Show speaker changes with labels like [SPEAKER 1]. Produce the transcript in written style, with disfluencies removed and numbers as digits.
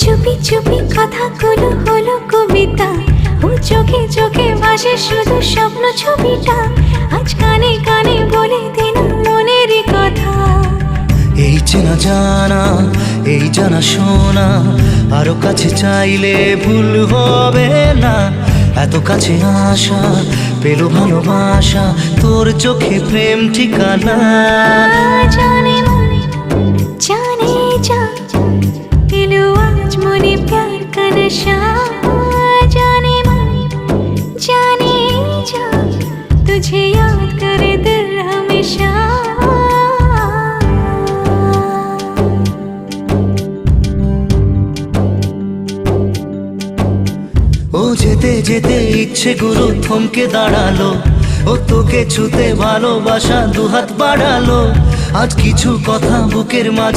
[SPEAKER 1] চুপি চুপি কথাগুলো হলো কবিতা, ও চোখে চোখে ভাসে শুধু স্বপ্ন ছবিটা। আজ কানে কানে বলে দিন মনের কথা।
[SPEAKER 2] এই চেনা জানা, এই জানা শোনা, আরো কাছে চাইলে ভুল হবে না। এত কাছে আসা পেল ভালোবাসা, তোর চোখে প্রেম ঠিকানা।
[SPEAKER 1] জানে মনে জানে जा दिलो आज मने प्यार का नशा। जाने मन जाने जा तुझे याद करे दिल हमेशा।
[SPEAKER 2] ও যেতে যেতে ইচ্ছে গুলো থমকে দাঁড়ালো, ও তোকে ছুতে ভালোবাসা দুহাত বাড়ালো। আজ কিছু কথা বুকের মাঝে